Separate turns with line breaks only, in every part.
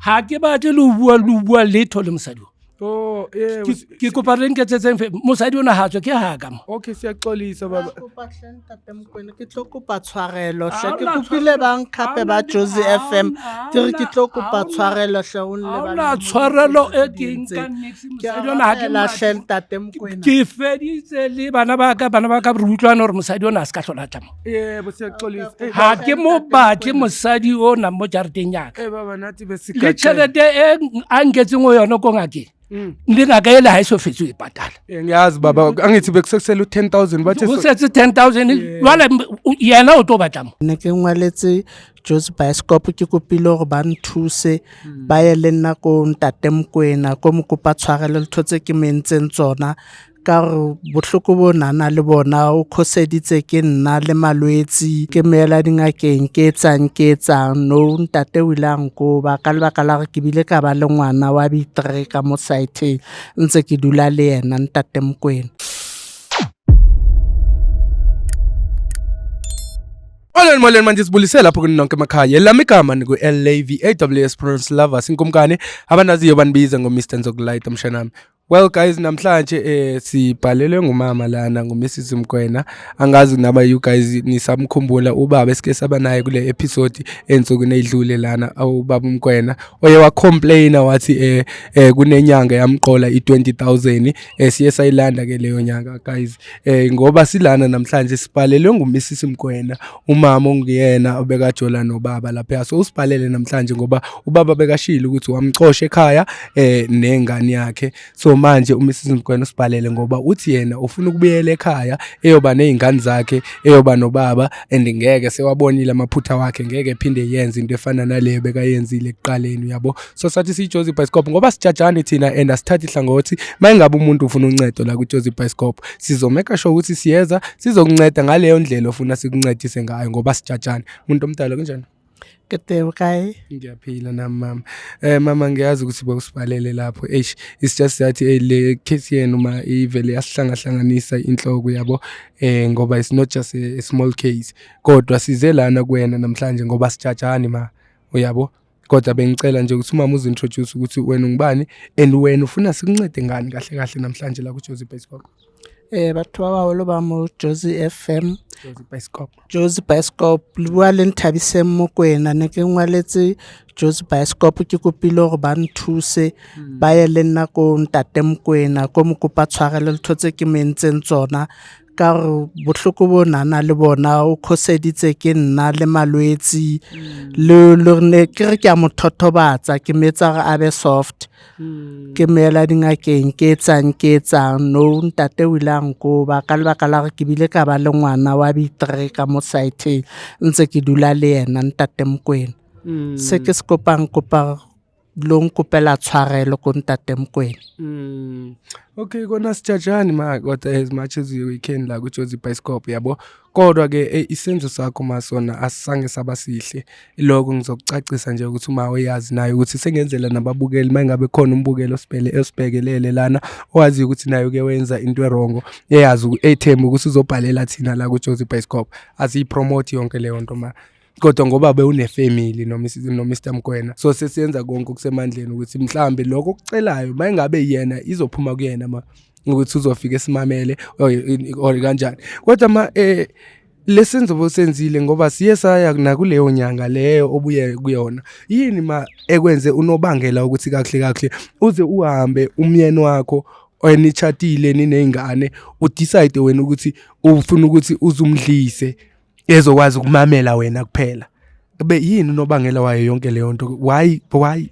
ha ke batle lo bua letho le mosadi
Oh
ke kopa re nketsetseng mosadi ona ha tswe ke ha ka mo
okay siyaxolisa baba
kopa hle ntate Mokoena ke tlo kopa tshwarelo hle ke kopile bang khape ba Jozi FM ke re ke tlo kopa tshwarelo hle o nne ba
la tshwarelo e ke nka nix mosadi ona ha ke
la hle ntate Mokoena
ke feditse le bana ba ka re utlwana hore mosadi ona a ska hlola tamo
yebo siyaxolisa
ha ke mo batle mosadi ona mo jareteng ya ka
baba nathi
le
besika
tšhelete e a nketseng o yona ko ngakeng ngaka ele ha iso fetse o ipatala
ngiyazi baba angithi bekusekusela u10,000 bathe
o setse 10,000 wala yena o tlo batla mo
ne ke ngwaletse Jozi Bioscope ke kopile hore ba nthuse ba ye le nna ko ntate Mokoena ko mo kopa tshwarelo le thotse ke mentseng tsona ka re bohloko bo nana le bona o khoseditse ke nna le malwetsi ke meela dingakeng ke etsang no ntate o ile a nkoba ka lebaka la gore ke bile ka ba le ngwana wa B3 ka mo site ntse ke dula le yena ntate Mokoena
Molweni manje sibulisela lapho kuninonke emakhaya lami igama niku LAV AWS Prince Lovers inkumkane abanaziyo banibiza ngo Mr Nzokulight mshanami. Well guys namhlanje sibhalelwe ngumama lana nguMrs Mokoena angazi naba you guys nisamkhumbula ubaba esike saba naye kule episode ensukwini edlule lana ubaba Mokoena oye wa complain wathi kunenyanga yamqola i20,000 siye sayilanda ke leyo nyanga guys ngoba silana namhlanje sibhalelwe nguMrs Mokoena umama ongiyena obekajola nobaba lapha so usibhalele namhlanje ngoba ubaba bekashila ukuthi wamxosha ekhaya nengane yakhe so manje uMrs Mokoena usibhalele ngoba uthi yena ufuna ukubuyela ekhaya eyoba nezingane zakhe eyoba nobaba and ngeke sewabonile amaphutha wakhe ngeke ephinde yenze into efana naleyo bekayenzile ekuqaleni yabo so sathi siJozi Bioscope ngoba sijajane thina and asithathi hlangothi mayingabe umuntu ufuna uncedo la kuJozi Bioscope sizomeka sure ukuthi siyeza sizokunceda ngaleyo ndlela ofuna sikuncedise ngayo ngoba sijajane umuntu omdala kanjani
Kethe kai
ngiyaphila nami mama mama ngiyazi ukuthi bawusibhalele lapho it's just that le case yenu ma ivele yasihlangahlanganisa inhloko yabo ngoba it's not just a small case kodwa size lana kuwena namhlanje ngoba sijajani ma uyabo kodwa bengicela nje ukuthi umama uzintroduce ukuthi wena ungubani and wena ufuna sikuncede ngani kahle kahle namhlanje la kuJozi Bioscope
batho ba baholo ba mo Jozi FM
Jozi
Bioscope le bua le Nthabise Mokoena ne ke ngwaletse Jozi Bioscope ke kopile hore ba nthuse ba ye le nna ko ntate Mokoena ko mo kopa tshwarelo le thotse ke mentseng tsona ka re bohloko bo nana le bona o khoseditse ke nna le malwetsi le ne ke re ke a mothothobatsa ke metsa ga abe soft ke meela dingakeng ke etsang no ntate o ile a nkoba ka lebaka la gore ke bile ka ba le ngwana wa B3 ka mo site ntse ke dula le yena ntate Mokoena se ke se kopa lo nkopela tshwarelo ko ntate Mokoena
okay kona sijajani ma kodwa as much as we can la kuJozi Bioscope yabo kodwa ke isenzo sakho masona asisange sabasihle lokho ngizokucacisa nje ukuthi uma uyazi nayo ukuthi sengenzela nababukeli mayingabe khona umbukelo osibhekelele lana owazi ukuthi nayo ke wenza into erongo eyazi ethemba ukuthi uzobhalela thina la kuJozi Bioscope asiyipromote yonke leyo nto ma kodwa ngoba bewunefamily no Mr Mokoena so sesiyenza konke okusemandleni ukuthi mhlambe lokho okucelayo mayingabe yena izophuma kuyena ma ukuthi uzofika esimamele or kanjani kodwa ma lesenzo bosenzile ngoba siye saya nakuleyo nyanga leyo obuye kuyona yini ma ekwenze unobangela ukuthi kahle uze uhambe umyeni wakho oyenitshatile ninezingane udecide wena ukuthi ufuna ukuthi uzumdlise ezokwazi ukumamela wena kuphela be yini unobangela wayo yonke leyo nto why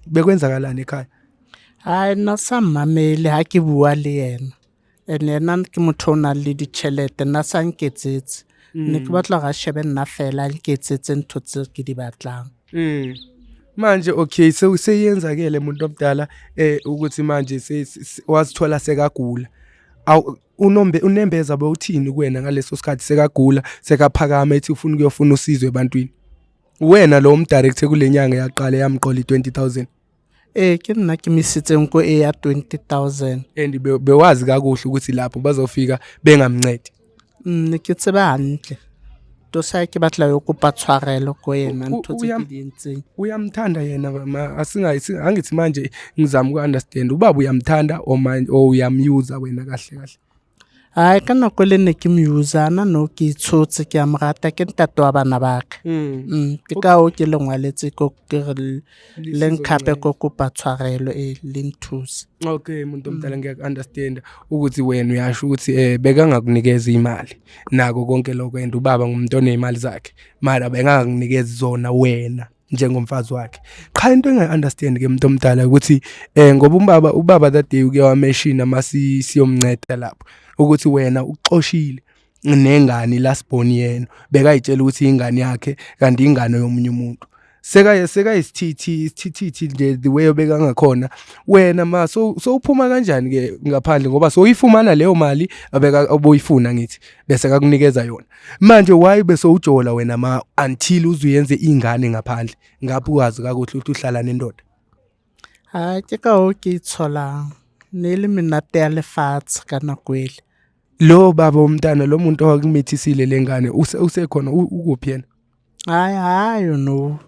bekwenzakalani ekhaya
hayi nasamamele ha ke bua le yena ene ke motho ona le ditšhelete nna sa nketsetse ne ke batla ga shebe nna fela nketsetse ntho tse ke di batlang
manje okay so seyenzakele umuntu omdala ukuthi manje wazithola sekagula unembeza bawuthini kuwena ngaleso sikhathi sekagula sekaphakama ethi ufuna ukuyofuna usizo ebantwini wena lo umdirector kulenyanga yaqala yamqola i20,000
ke nna ke misitse nko ya 20,000
and bewazi kakuhle ukuthi lapho bazofika bengamncedi
ke tseba hantle to sa ke batla yo kopa tshwarelo ko yena ntho tse ke di entseng.
Uyamthanda yena angithi manje ngizama uku-understand ubaba uyamthanda or uyamuse wena kahle kahle.
Hayi ka nako le ne ke musana no ke itshotse ke a morata ke ntate wa bana ba ka. Ke ka o ke le ngwaletse ko ke le nkhape ko kopa tshwarelo le nthuse.
Okay muntu omdala ngiyaku-understand ukuthi wena uyasho ukuthi bekangakunikeza imali nako konke lokho and ubaba ngumuntu onezimali zakhe mara bengakunikeza zona wena njengomfazi wakhe. Cha into engayi-understand ke umuntu omdala ukuthi ngoba ubaba that day uke wameshina masi siyomnceda lapho ukuthi wena uxoshile nengane lasiboni yena bekayitshela ukuthi ingane yakhe kanti ingane yomunye umuntu sekayisithithi nje the way obeka ngakhona wena so uphuma kanjani ke ngaphandle ngoba so uyifumana leyo mali oboyifuna ngithi bese akakunikeza yona manje why bese ujola wena until uzuyenze ingane ngaphandle ngapha ukwazi kakuhle ukuthi uhlala nendoda.
Hayi ke ka o ke itshola nele minate ya lefatshe kana kwele
lo baba umntana lo muntu owakumithisile lengane usekhona ukuphi yena.
Hayi no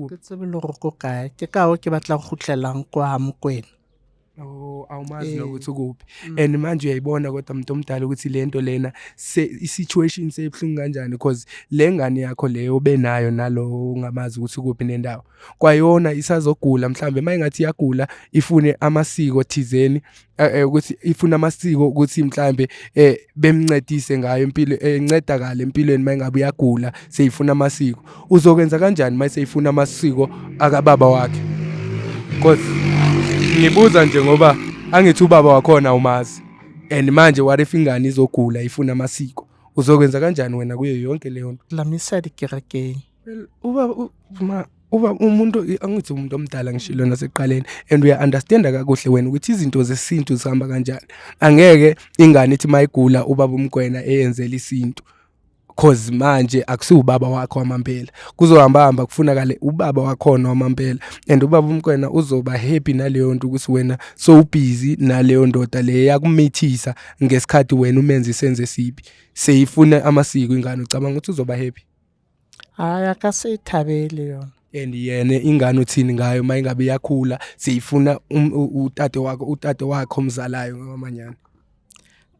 ke tsebe le go ko kae ke ka o ke batla go gutlelang kwa Mokwena.
Awumazi nokuthi ukuphi and manje uyayibona kodwa umuntu omdala ukuthi lento lena i-situation seyibuhlungu kanjani because le ngane yakho leyo benayo nalo ungamazi ukuthi ukuphi nendawo kwayona isazogula mhlambe mayingathi iyagula ifune amasiko thizeni ukuthi ifuna amasiko ukuthi mhlambe bemncedise ngayo impilo encedakala empilweni mayingabe uyagula seyifuna amasiko uzokwenza kanjani mayiseyifuna amasiko akababa wakhe because ngibuza nje ngoba angithi ubaba wakhona umazi and manje what if ingane izogula ifuna amasiko uzokwenza kanjani wena kuyo yonke leyo nto.
Lamisa dikerekeng
uba umuntu angithi umuntu omdala ngishilo naseqaleni and uya understand kakuhle wena ukuthi izinto zesintu zihamba kanjani angeke ingane ithi mayigula ubaba uMkwena eyenzela isintu cause manje akusubaba wakho wamampela kuzohamba kufunakala ubaba wakhona wamampela and ubaba uMkwena uzoba happy naleyo nto ukuthi wena so busy naleyo ndoda le yakumithisa ngesikhathi wena umenza isenze sibi seyifuna amasiko ingane ucabanga ukuthi uzoba happy.
Hayi akaseyithabele yona
and yena ingane uthini ngayo mayingabe yakhula seyifuna utate wakho omzalayo ngamanyana.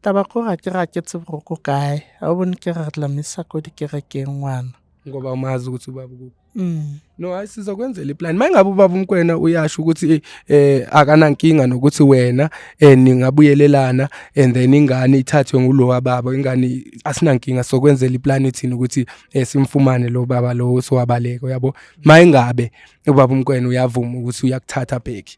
Taba ko ga ke tsebo go kae a bone ke ga Lamisa ko dikerekeng ngwana
ngoba umazi ukuthi ubaba kuphi. No ayisizokwenzela iplan mayingabe ubaba uMkwena uyasho ukuthi akanankinga nokuthi wena ningabuyelelana and then ingane ithathwe ngulo wababa ingane asinankinga sokwenzela iplan ethini ukuthi simfumane lo baba lo sowabaleka yabo mayingabe ubaba uMkwena uyavuma ukuthi uyakuthatha back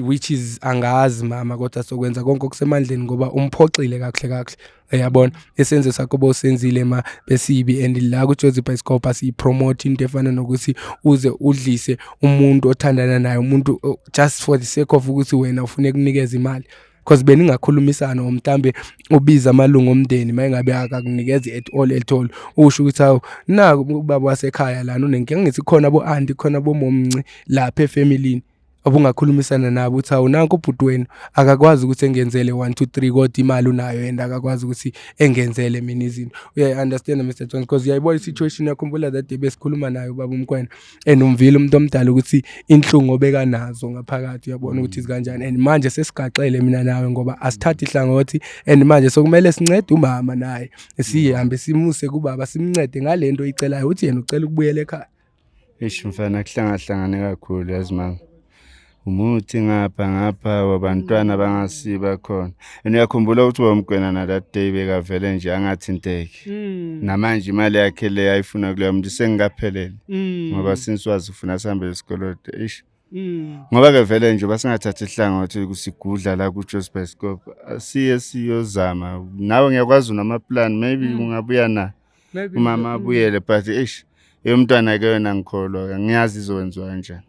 which is angazi mama kodwa sokwenza konke okusemandleni ngoba umphoxile kahle yabona esenze sakho bosenzile besibi and la ku Jozi Bioscope asipromote into efana nokuthi uze udlise umuntu othandana naye umuntu just for the sake of ukuthi wena ufune kunikeza imali because beningakhulumisana omhlambe ubiza amalungu omndeni mayingabe akakunikeza at all usho ukuthi awu na ubaba wasekhaya lana unenkinga ngithi khona bo auntie khona bo momnci lapha efamilini obungakhulumisana nabo uthi awunanko ubhuti wenu akakwazi ukuthi engenzele 1 2 3 kodwa imali unayo and akakwazi ukuthi engenzele mina izinto. Uya understand Mr Jones because uyayibona situation yakhumbula that day besikhuluma naye ubaba uMkwena and umvile umuntu omdala ukuthi inhlungu obeka nazo ngaphakathi uyabona ukuthi izikanjani and manje sesigaxele mina nawe ngoba asithathi ihlangothi and manje sokumele sincede umama naye sihambe simuse kubaba simncede ngalento icelayo uthi yena ucela ukubuyela ekhaya.
Mfana kuhlangane kakhulu yazi mama umuthi ngapha wabantwana bangasiba khona uyakhumbula ukuthi uMkwena na that day bekavele nje angathinteki namanje imali yakhe le ayifuna kuleyo muntu sengikaphelele ngoba sinswazi ufuna sihambe esikole ngoba ke vele nje basingathatha ihlangothi kusigudla la ku Jozi Bioscope asiye siyozama nawe ngiyakwazi unama plan maybe ungabuya na umama abuyele but umntwana ke yena ngikholwa ngiyazi izokwenziwa kanjani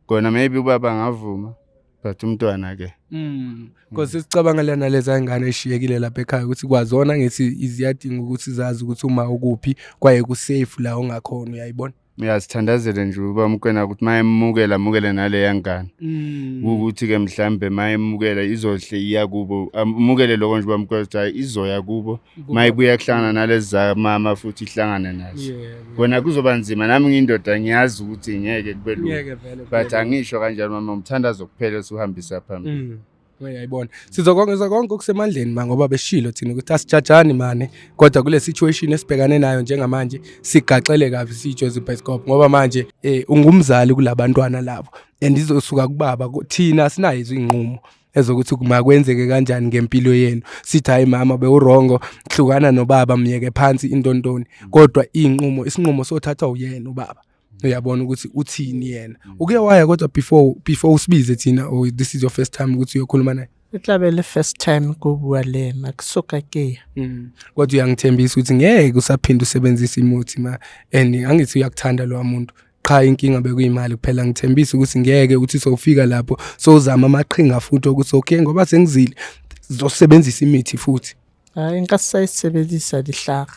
kona maybe ubaba ngavuma but umntwana ke
because sicabanga lana leza ingane eshiyekile lapha ekhaya ukuthi kwazona ngithi iziyadinga ukuthi zazi ukuthi uma ukuphi kwaye ku safe la ongakhona uyayibona.
Uyazithandazele nje uba umkwena ukuthi mayemukela mukele nale yangane ukuthi ke mhlambe mayemukela izohle iya kubo amukele lokho nje bamkwethu izoya kubo mayibuya kuhlangana nalezi za mama futhi ihlangane nazo kona kuzoba nzima nami ngindoda ngiyazi ukuthi ngeke kube lula but angisho kanjalo mama umthandazo kuphela usuhambisa phambili.
Uyayibona sizokongeza konke okusemandleni mangoba beshilo thina ukuthi asijajani mane kodwa kule situation esibhekane nayo njengamanje sigaxele kabi siJozi Bioscope ngoba manje ungumzali kulabantwana labo and izosuka kubaba thina sinayo izinqumo ezokuthi kumakwenzeke kanjani ngempilo yenu sithi hayi mama bewurongo hlukana nobaba myeke phansi intontoni kodwa isinqumo sothatha uyena ubaba uyabona ukuthi uthini yena uke waya kodwa before usibize thina or this is your first time ukuthi uyokhuluma naye
ihlabele first time kubuwa lena kusoka ke
kodwa uyangithembisa ukuthi ngeke usaphinda usebenzisa imuthi and angithi uyakuthanda lo muntu qha inkinga bekuyimali kuphela ngithembisa ukuthi ngeke uthi sowufika lapho sozama amaqhinga futhi ukuthi okay ngoba sengizile zosebenzisa imithi futhi
hayi ngasayisebenzisa lihlaka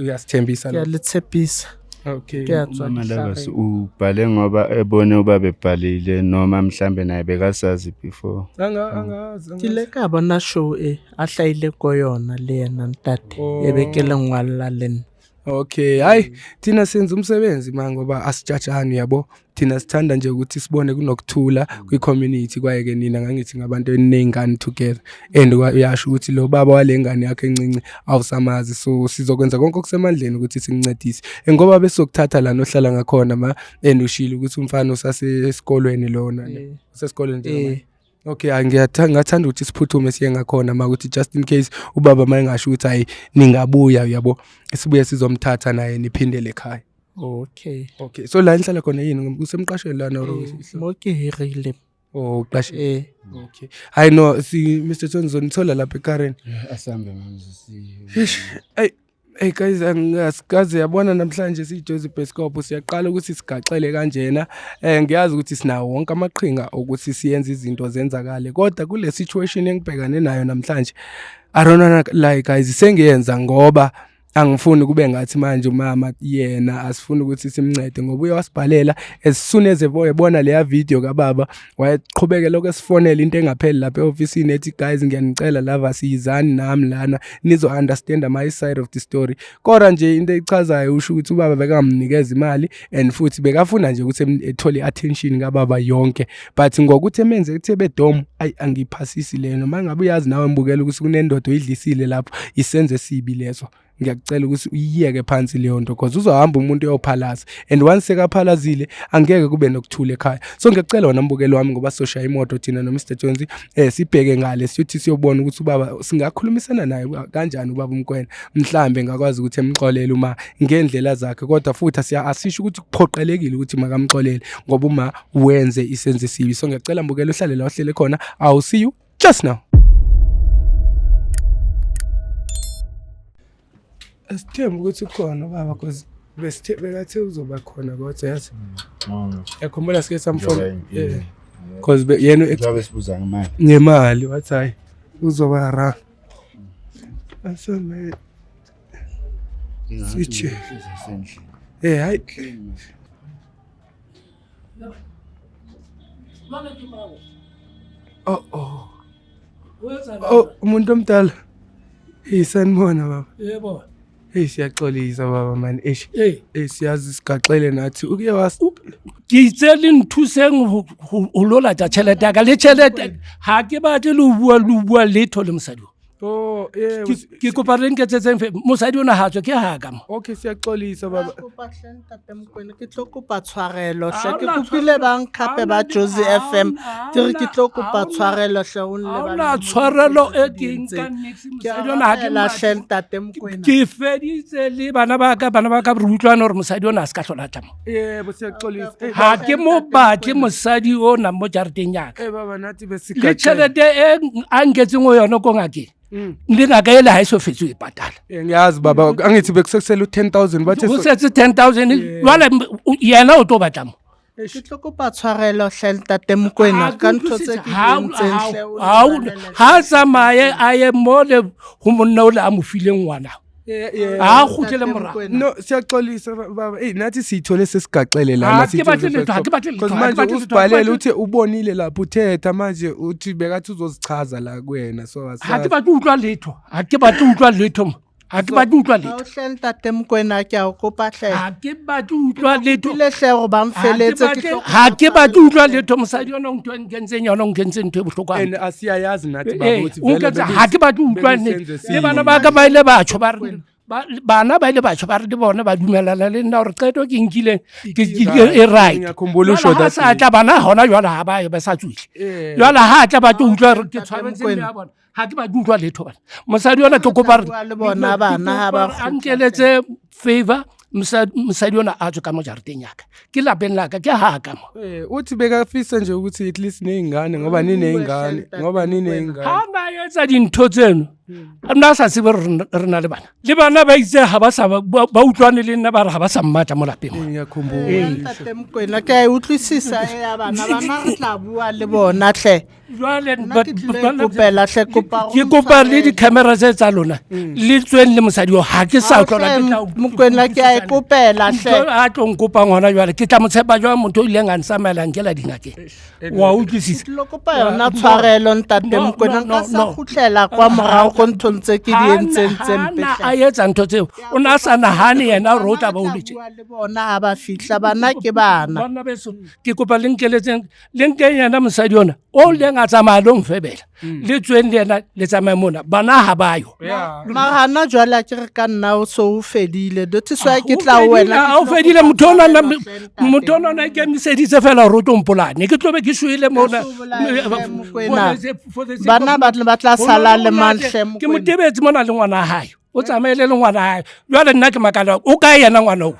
uyasithembisa
lo yalithepisa.
Okay
mama laba ubhale ngoba ebone ubaba ebhalile noma mhlambe naye bekasazi before
angazi
tileka bona show ahlayile koyona lena ntate ebekele ngwalaleni.
Okay hayi thina senza umsebenzi mangoba asijajani yabo thina sithanda nje ukuthi sibone kunokuthula kwi-community kwaye ke nina ngangithi ngabantu enengane together and uyasho ukuthi lo baba walengane yakhe encinci awusamazi so sizokwenza konke okusemandleni ukuthi sikuncedise ngoba besokuthatha la nohlala ngakhona and ushilo ukuthi umfana usasesikolweni lona usesikolweni nje. Okay ngathanda ukuthi siphuthume siye ngakhona makuthi just in case ubaba mayengasho ukuthi hayi ningabuya uyabo sibuye sizomthatha naye niphindele ekhaya.
Okay
so la inhlala khona yini kusemqashweni lana
mokihirile
uqashe okay hayi no si Mr Johnson nithola lapha eKaren
asambe manje
Hey guys angikaze yabona namhlanje siJozi Bioscope siyaqala ukuthi sigaxele kanjena ngiyazi ukuthi sinawo wonke amaqhinga ukuthi siyenze izinto zenzakale kodwa kule situation engibhekane nayo namhlanje I don't know like guys sengiyenza ngoba angifuni kube ngathi manje umama yena asifuni ukuthi simncede ngoba uyawasibhalela as soon as ebona leya video kababa wayeqhubeke lokho esifonela into engapheli lapha eofficeini ethi guys ngiyanicela lava siyizani nami lana nizo understand my side of the story kodwa nje into echazayo usho ukuthi ubaba bekamnikeza imali and futhi bekafuna nje ukuthi ethole attention kababa yonke but ngokuthi emenze ukuthi bedom angiphasisi leno mangabe uyazi nawe mbukela ukuthi kunendodo idlisile lapho isenze sibi lezo ngiyacela ukuthi uyiyeke phansi leyo nto because uzohamba umuntu uyophalaza and once sekaphalazile angeke kube nokuthula ekhaya so ngiyacela wona mbukelo wami ngoba soshaya imoto thina no Mr Jones sibheke ngale sithi siyobona ukuthi ubaba singakhulumisana naye kanjani ubaba umkwena mhlambe ngakwazi ukuthi emxolele uma ngendlela zakhe kodwa futhi asisho ukuthi kuphoqelekile ukuthi makamxolele ngoba uma wenze isenze sibi so ngiyacela mbukelo uhlale la ohlele khona I'll see you just now. Asithemba ukuthi ukhona baba because besithebekathe uzoba khona kodwa yazi yakhombula sike samfona because yena
ngabe sibuza ngemali
ngemali wathi hayi uzoba ra asome siche hayi umuntu omdala sanibona baba
yebo
siyaxolisa baba man siyazi sigaxele nathi uke
ngitsele nthuseng ho lola tja tšhelete ya ka le tšhelete ha ke batle le bua letho le mosadi ke kopa re nketsetseng mosadi ona ha tswe ke ha ka mo
okay siyaxolisa baba
ke tlo kopa tshwarelo hle ke kopile bang khape ba Jozi FM dire ke tlo kopa tshwarelo hle o nle ba
la tshwarelo e ke nka next mosadi ona ha ke
la hle ntate Mokwena
ke feditse le bana ba ka re utlwana hore mosadi ona a se ka hlola tamo
yebo siyaxolisa
ha ke mo batle mosadi ona mo jareteng ya ka
baba nathi
le
besikahle
tšhelete e a nketseng o yona ko ngakeng ngaka ele ha iso fetso ipatala
ngiyazi baba angithi bekusekusela u10,000 bathe
o setse 10,000 wala yena o to batla mo
ke tlo kopa tshwarelo hle ntate Mokwena ka ntho tse ke ntseng hle
ha tsamaye a ye mo le ho monna o le a mo fileng ngwana ha khutlele morao
no siyaxolisa baba nathi siyithole sesigaxele lana
ke batle letho ha ke batle letho
manje usibhalele uthi ubonile lapho uthetha manje uthi bekathi uzozichaza la kuwena so
ha ke batle utlwa letho ha ke batle utlwa letho ha ke batle utlwa letho
Awuhleli ntate Mokoena ke a o kopa hle
ha ke batle utlwa letho
ile hle go ba mfeletse ke
ha ke batle utlwa letho mosadi yona o ntwe nkentseng yona o nkentseng ntwe bohlokwa
and asiyayazi nathi baba uthi
vele ha ke batle utlwa le bana ba ka ba ile batsho ba re bana ba ile batsho ba re di bona ba dumelana le nna gore qeto ke nkile ke right
ngiyakhumbula usho
that sa tla bana hona jwala ha ba ba sa tswile jwala ha tla ba utlwa ke tshwanetse ya bona ha ke ba utlwa letho bana mosadi yona ke kopa
le bona bana ha ba
ankeletse favor mosadi yona a tswe ka mo jareteng yaka ke lapeng laka ke haka mo
uthi bekafisa nje ukuthi at least neingane ngoba ninengane
ha na yetsa dintho tseno nna sa se re na le bana ba itse ha ba sa ba utlwane le nna ba re ha ba sa mmata mo lapeng
ngiyakhumbula
ntate Mokoena ke a utlwisisa ya bana re tla bua le bona hle
jwale
kopela hle kopa
ke kopa le di-camera tse tsa lona le tsweng le mosadi o ha ke sa tlola
Mokoena ke a kopela hle
a tlo nkopa ngwana jwale ke tla mo tshepa jwa motho o ileng a nsamela nkela dingakeng wa utlwisisa
lo kopa yona tshwarelo ntate Mokoena nka sa khutlela kwa morao go nthong tse ke di entseng tsempe
a etsa ntho tseo o na sa nahane yena ro tla ba o letse
le bona ha ba fihla bana ke bana
bana beso ke kopa le nkeletseng le nkeng yena mosadi yona o le nga tsamaya lo mfebela le tsweng le yena le tsamaya mona bana ha bayo
mahana jwale ke re ka nna o so o fedile dothi swa ke tla wena
o fedile motho ona ke miseditse fela ro tompolane ke tlobe ke shwele mona
bana ba tla sala le manhle
ke motebetse mona le ngwana hae o tsamaile le ngwana hae jwale nna ke makala o ka yena ngwana o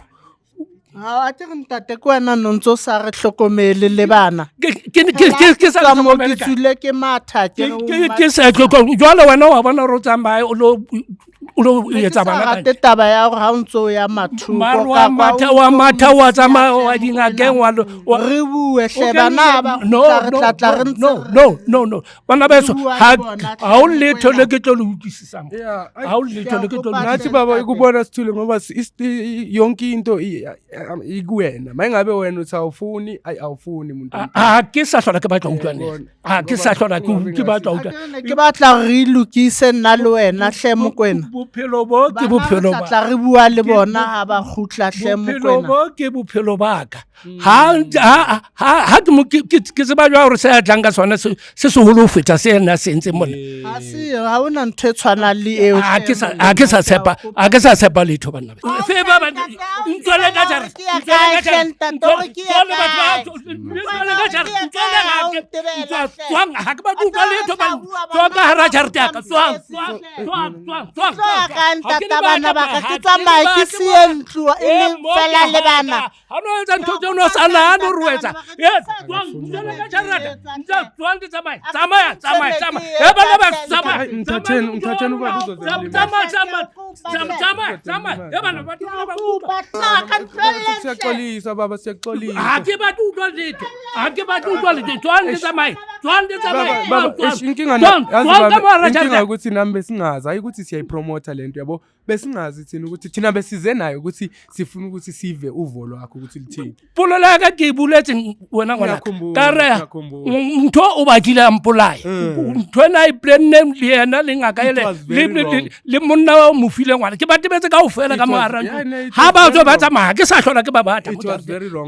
ha a ke ntate ko wena nontso sa re hlokomele le bana
ke sa
mo ke tsule ke matha
ke sa jwale wena wa bona ro tsamaye o lo etsa bana
ka taba ya gore ha o ntso ya mathuko
wa matha wa tsamaya wa dingakeng wa
re bue hle bana ba
no bana beso ha o letho le ke tlo le utlwisisang ha o letho le ke tlo
nathi baba ikubona sithule ngoba yonke into ikuwena mayingabe wena uthi awufuni awufuni umuntu
ha ke sa hlola ke batla utlwane ha ke sa hlola ke batla utlwane
ke batla re lokise nna le wena hle Mokoena
bophelo bo ke bophelo ba
tla re bua le bona ha ba khutla hle Mokoena
bophelo bo ke bophelo baka ha ke tseba jwa gore se a tlang ka sona se seholo ho feta se nna se ntse mona
ha se ha ona ntho e tshwana le eo
ha ke sa tshepa letho bana fe ba ba ntsole ka jara twang ha ke ba utlwa letho ba tswa ka hara jarete ya ka twang
bana ba ka ke tsamaya ke sie ntlo e le fela le bana
ha no etsa ntho tseo no sa nahane re wetsa twang ntsole ka jarete twang ke tsamaya he bana ba tsamaya
umthatheni uba
tsamaya he bana ba
siyaxolisa baba siyaxolisa
ha ke ba utlwa letho twang ke tsamaya
inkinga ukuthi nami besingazi hayi ukuthi siyayipromota lento yabo besingazi thina ukuthi thina besize nayo ukuthi sifuna ukuthi sive uvo lwakho ukuthi lithini
polola ka ke buletse wena ngwana ka re ntho o batlile ampolaya ntho na I plan name le yena le ngaka le monna wa mo file ngwana ke batebetse ka ofela ka moarang ha ba tswa ba tsamaya ke sa hlola ke ba batla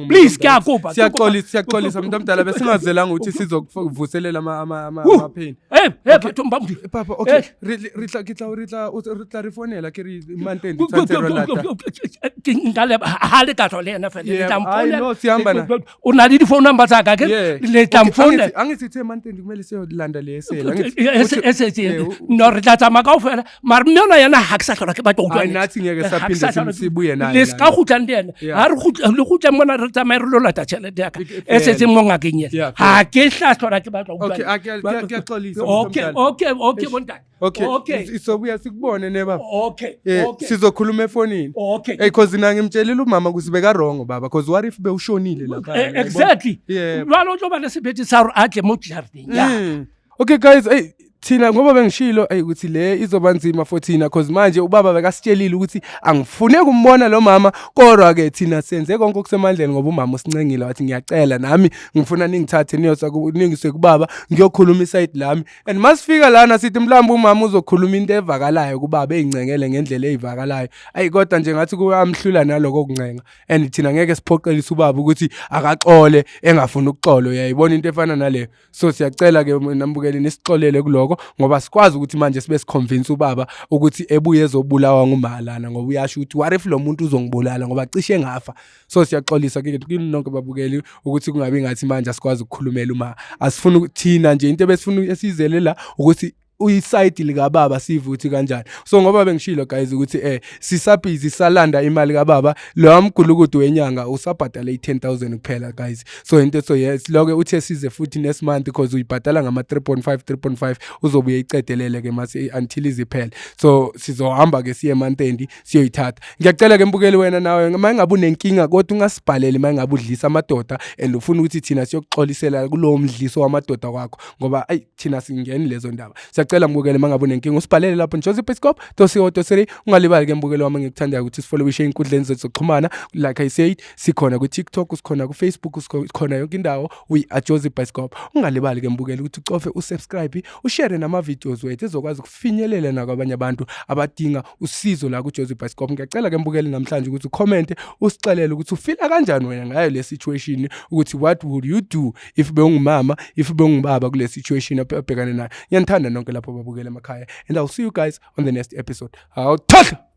please ke a kopa
siyaxolisa umuntu omdala besingazelanga ukuthi sizokuvuselela amapheni
bathomba
papa okay ritla rifonela ke ri mantende tsantsero lata
ngale ha le ka tlola yena fela le
I know sihamba na
o na le di phone number tsa ka ke le tamphone
angisithi mantende kumele siyolanda le esela
no re tla tsama ka ofela mara mme ona yena ha ke sa hlola ke batla utlwa
nathi ngeke saphinde sibuye naye
le ska khutla ndena ha re khutla mona re tsama re lo lata tšhelete ya ka esetse mo ngakeng yena ha ke hla hlola ke batla utlwa
okay kuyaxolisa
okay bontate
okay isobuya sikubone ne baba
okay
sizokhuluma efonini
okay
because mina ngimtshelile umama ukuthi beka wrong baba because what if bewushonile lapha
exactly lwalo tloba le sebeti sa re atle mo jareteng ya
okay guys thina ngoba bengishilo ukuthi le izoba nzima for thina cause manje ubaba bekasitshelile ukuthi angifuneki umbona lo mama kodwa ke thina senze konke okusemandleni ngoba umama usincengile wathi ngiyacela nami ngifuna ningithathe ningise kubaba ngiyokhuluma iside lami and masifika lana sithi mhlawumbe umama uzokhuluma into evakalayo kubaba ezincengele ngendlela ezivakalayo kodwa nje ngathi kuyamhlula naloko okuncenga and thina ngeke siphoqelise ubaba ukuthi akaxole engafuni ukuxolo uyayibona into efana nale so siyacela ke nambukeli nisixolele kuloko ngoba sikwazi ukuthi manje sibe siconvince ubaba ukuthi ebuye ezobulawa ngumalana ngoba uyasho ukuthi what if lo muntu uzongibulala ngoba cishe ngafa so siyaxolisa ke kini nonke babukeli ukuthi kungabi ngathi manje asikwazi ukukhulumela uma asifuna ukuthina nje into ebesifuna esizele la ukuthi uyiside lika baba sivuthi kanjani so ngoba bengishilo guys ukuthi sisabhizi salanda imali kaBaba lo mgulukudu wenyanga usabhadala i10,000 kuphela guys so into so yes loke uthe size futhi next month because uyibhadala ngama 3.5 uzobuye icedelele ke mase until iziphele so sizohamba ke siye emantendi siyoyithatha ngiyacela ke mbukeli wena nawe mangabe unenkinga kodwa ungasibhaleli mangabe udlisa amadoda and ufuna ukuthi thina siyokuxolisela kulowo mdliso wamadoda wakho ngoba thina singeni lezo ndaba siyacela mbukeli mangabe unenkinga usibhalele lapho Jozi Biskop @3 ungalibali ke mbukeli wami ngikuthandayo ukuthi sifollow inkundleni zethu zokuxhumana like I said sikhona ku TikTok sikhona ku Facebook sikhona yonke indawo we are Jozi Biskop ungalibali ke mbukeli ukuthi ucofe usubscribe ushare nama videos wethu ezokwazi ukufinyelela nakwabanye abantu abadinga usizo la ku Jozi Biskop ngiyacela ke mbukeli namhlanje ukuthi ucomment usixelele ukuthi ufila kanjani wena ngayo le situation ukuthi what would you do if bewungumama if bewungubaba kule situation abhekane nayo ngiyanthanda nonke lapho babukele emakhaya and I'll see you guys on the next episode. I'll talk